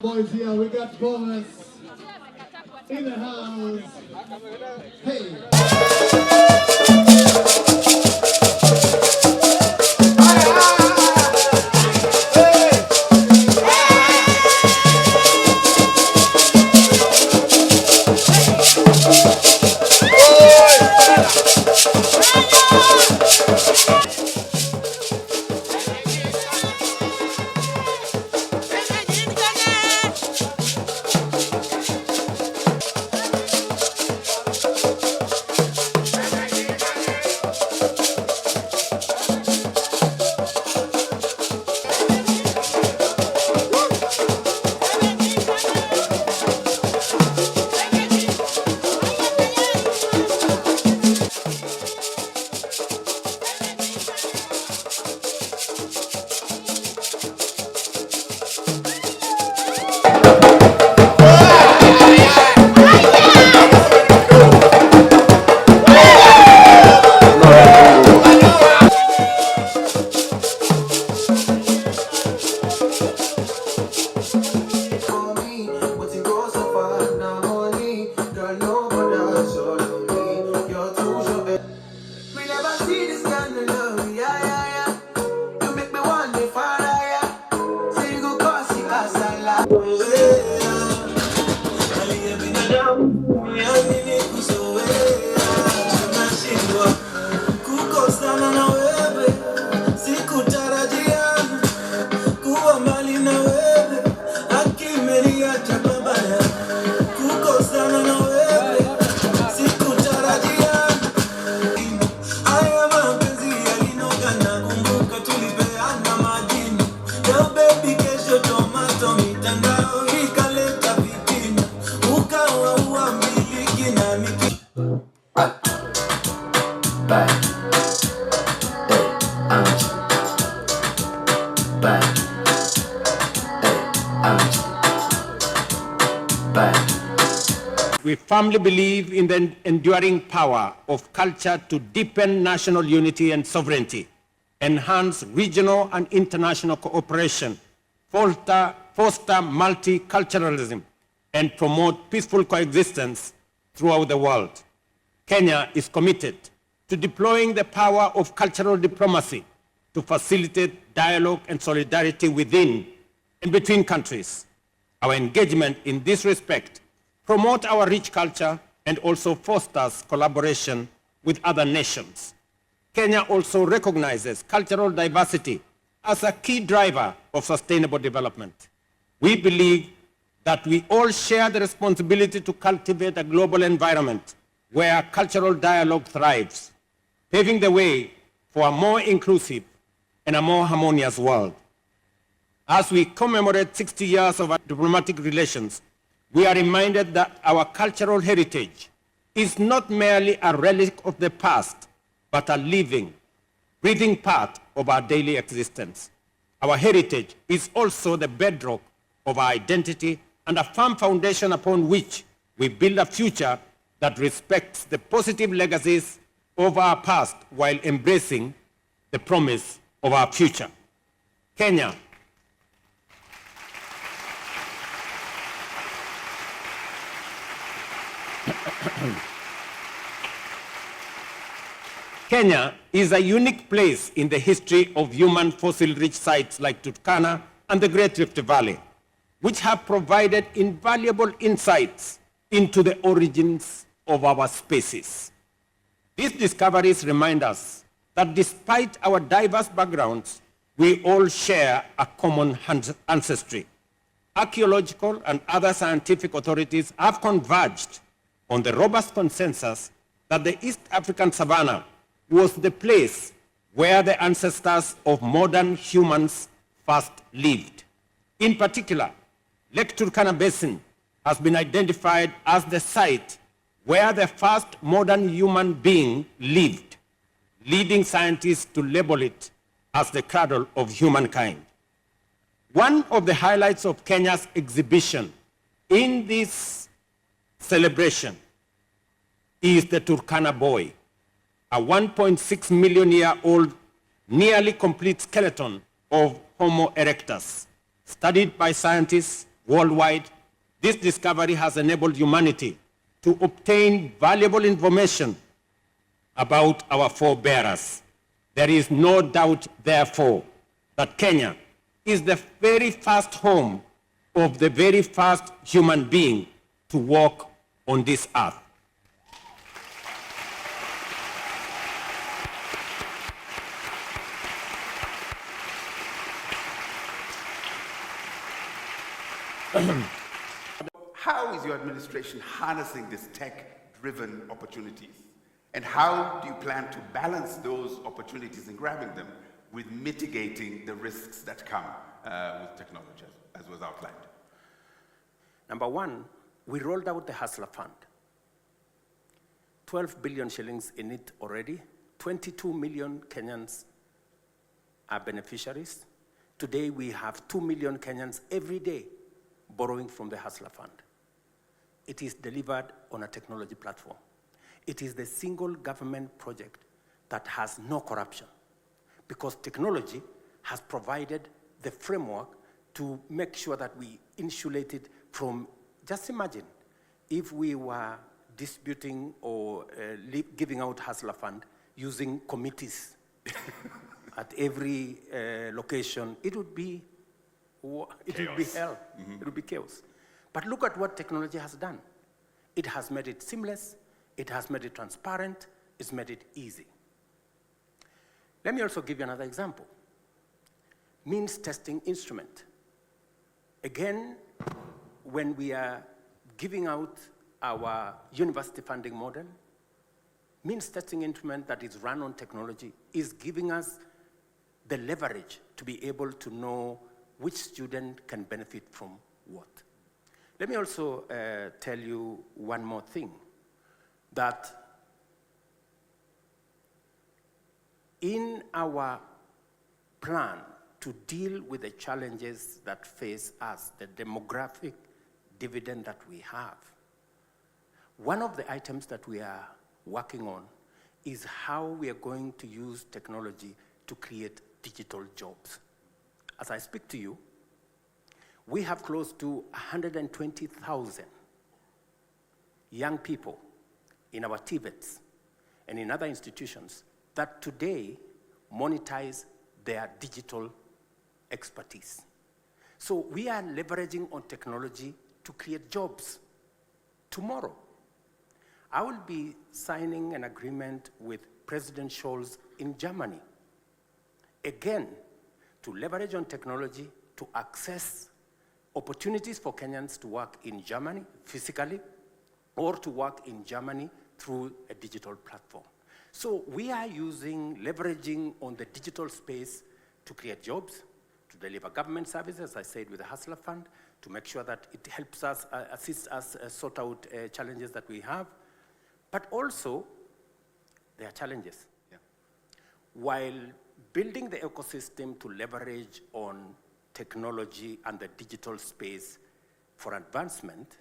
Boys here, we got Morans in the house. Hey! We firmly believe in the enduring power of culture to deepen national unity and sovereignty. enhance regional and international cooperation, foster multiculturalism, and promote peaceful coexistence throughout the world. Kenya is committed to deploying the power of cultural diplomacy to facilitate dialogue and solidarity within and between countries. Our engagement in this respect promotes our rich culture and also fosters collaboration with other nations. Kenya also recognizes cultural diversity as a key driver of sustainable development. We believe that we all share the responsibility to cultivate a global environment where cultural dialogue thrives, paving the way for a more inclusive and a more harmonious world. As we commemorate 60 years of our diplomatic relations, we are reminded that our cultural heritage is not merely a relic of the past, but a living, breathing part of our daily existence. Our heritage is also the bedrock of our identity and a firm foundation upon which we build a future that respects the positive legacies of our past while embracing the promise of our future. Kenya Kenya is a unique place in the history of human fossil-rich sites like Turkana and the Great Rift Valley, which have provided invaluable insights into the origins of our species. These discoveries remind us that despite our diverse backgrounds, we all share a common ancestry. Archaeological and other scientific authorities have converged on the robust consensus that the East African savanna was the place where the ancestors of modern humans first lived. In particular, Lake Turkana Basin has been identified as the site where the first modern human being lived, leading scientists to label it as the cradle of humankind. One of the highlights of Kenya's exhibition in this celebration is the Turkana boy, a 1.6 million year old nearly complete skeleton of Homo erectus. Studied by scientists worldwide, this discovery has enabled humanity to obtain valuable information about our forebears. There is no doubt, therefore, that Kenya is the very first home of the very first human being to walk on this earth. How is your administration harnessing these tech-driven opportunities? And how do you plan to balance those opportunities and grabbing them with mitigating the risks that come with technology, as was outlined? Number one, we rolled out the Hustler Fund. 12 billion shillings in it already. 22 million Kenyans are beneficiaries. Today we have 2 million Kenyans every day borrowing from the Hustler Fund. It is delivered on a technology platform. It is the single government project that has no corruption, because technology has provided the framework to make sure that we insulate it from, just imagine, if we were disputing or giving out Hustler Fund using committees at every location, it would be hell. Mm-hmm. It would be chaos. But look at what technology has done. It has made it seamless, it has made it transparent, it's made it easy. Let me also give you another example. Means testing instrument. Again, when we are giving out our university funding model, means testing instrument that is run on technology is giving us the leverage to be able to know which student can benefit from what. Let me also tell you one more thing, that in our plan to deal with the challenges that face us, the demographic dividend that we have, one of the items that we are working on is how we are going to use technology to create digital jobs. As I speak to you, we have close to 120,000 young people in our TVETs and in other institutions that today monetize their digital expertise. So we are leveraging on technology to create jobs tomorrow. I will be signing an agreement with President Scholz in Germany, again, to leverage on technology to access opportunities for Kenyans to work in Germany physically or to work in Germany through a digital platform. So we are leveraging on the digital space to create jobs, to deliver government services, as I said, with the Hustler Fund, to make sure that it helps us, assists us sort out challenges that we have. But also, there are challenges. Yeah. While building the ecosystem to leverage on technology and the digital space for advancement,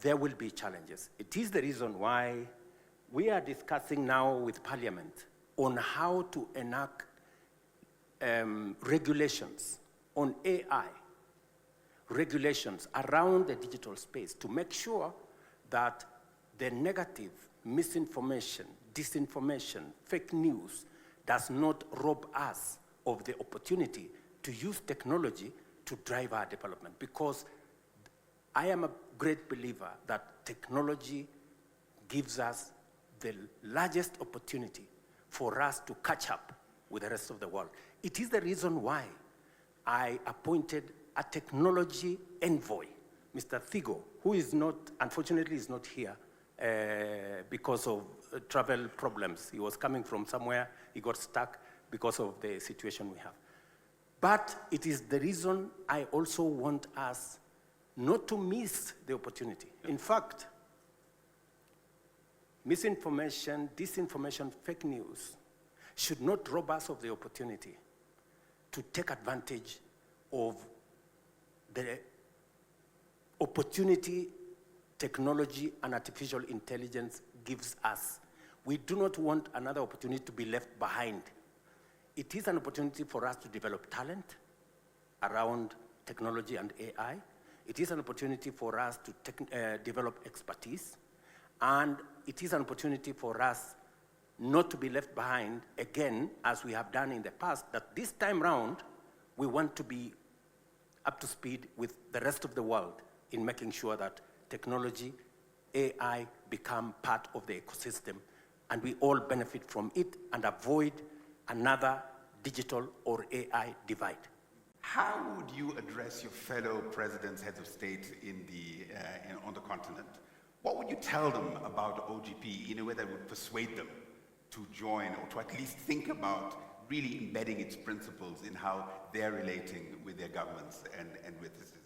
there will be challenges. It is the reason why we are discussing now with Parliament on how to enact regulations on AI, regulations around the digital space to make sure that the negative, misinformation, disinformation, fake news does not rob us of the opportunity to use technology to drive our development. Because I am a great believer that technology gives us the largest opportunity for us to catch up with the rest of the world. It is the reason why I appointed a technology envoy, Mr. Thigo, who is not, unfortunately, is not here because of travel problems. He was coming from somewhere, he got stuck because of the situation we have. But it is the reason I also want us not to miss the opportunity. In fact, misinformation, disinformation, fake news should not rob us of the opportunity to take advantage of the opportunity technology and artificial intelligence gives us. We do not want another opportunity to be left behind. It is an opportunity for us to develop talent around technology and AI. It is an opportunity for us to develop expertise. And it is an opportunity for us not to be left behind, again, as we have done in the past, that this time round, we want to be up to speed with the rest of the world in making sure that technology, AI become part of the ecosystem, and we all benefit from it and avoid another digital or AI divide. How would you address your fellow presidents, heads of state on the continent? What would you tell them about OGP in a way that would persuade them to join or to at least think about really embedding its principles in how they're relating with their governments and with the citizens?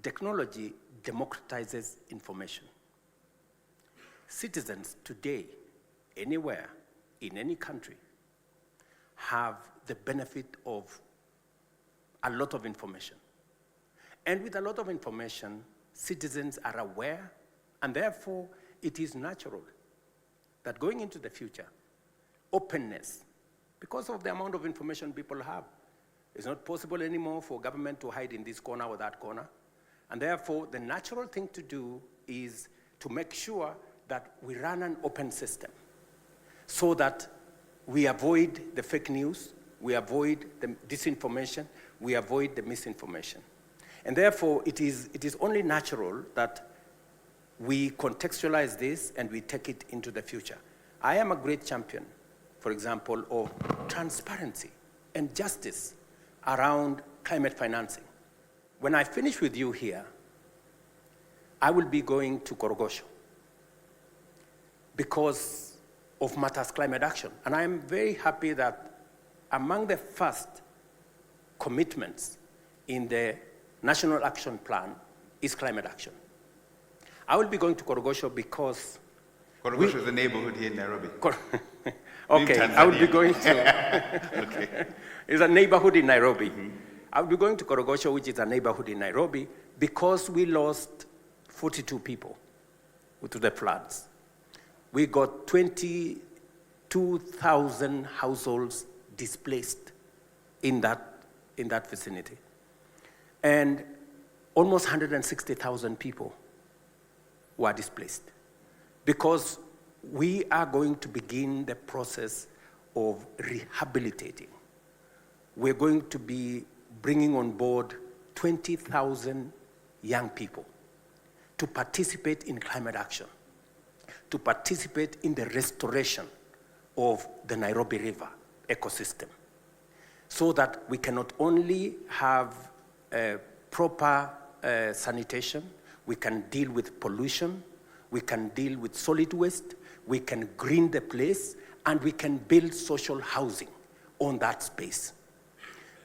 Technology democratizes information. Citizens today, anywhere, in any country, have the benefit of a lot of information. And with a lot of information, citizens are aware, and therefore it is natural that going into the future, openness, because of the amount of information people have, it's not possible anymore for government to hide in this corner or that corner. And therefore, the natural thing to do is to make sure that we run an open system so that we avoid the fake news, we avoid the disinformation, we avoid the misinformation. And therefore, it is only natural that we contextualize this and we take it into the future. I am a great champion, for example, of transparency and justice around climate financing. When I finish with you here, I will be going to Korogosho because of Matters Climate Action. And I am very happy that among the first commitments in the National Action Plan is climate action. I will be going to Korogosho because... Korogosho is a neighborhood here in Nairobi. Okay, I will be going to... Okay. It's a neighborhood in Nairobi. Mm-hmm. I will be going to Korogosho, which is a neighborhood in Nairobi, because we lost 42 people to the floods. We got 22,000 households displaced in that vicinity. And almost 160,000 people were displaced because we are going to begin the process of rehabilitating. We're going to be bringing on board 20,000 young people to participate in climate action, to participate in the restoration of the Nairobi River ecosystem, so that we can not only have proper sanitation, we can deal with pollution, we can deal with solid waste, we can green the place, and we can build social housing on that space.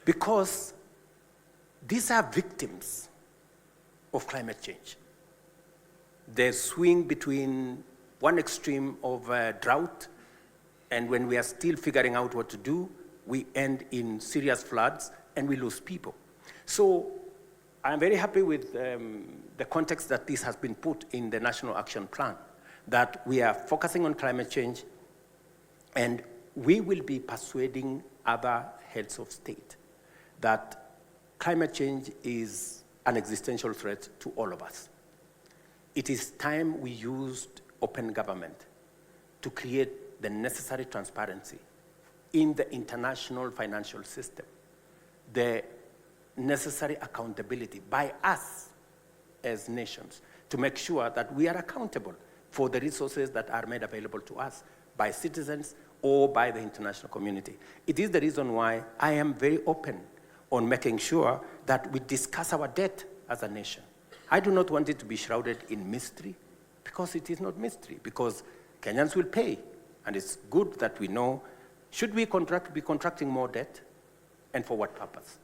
Because these are victims of climate change. They swing between one extreme of drought, and when we are still figuring out what to do, we end in serious floods and we lose people. So I'm very happy with the context that this has been put in the National Action Plan, that we are focusing on climate change, and we will be persuading other heads of state that climate change is an existential threat to all of us. It is time we used open government to create the necessary transparency in the international financial system, the necessary accountability by us as nations to make sure that we are accountable for the resources that are made available to us by citizens or by the international community. It is the reason why I am very open on making sure that we discuss our debt as a nation. I do not want it to be shrouded in mystery, because it is not mystery, because Kenyans will pay, and it's good that we know, should we be contracting more debt, and for what purpose?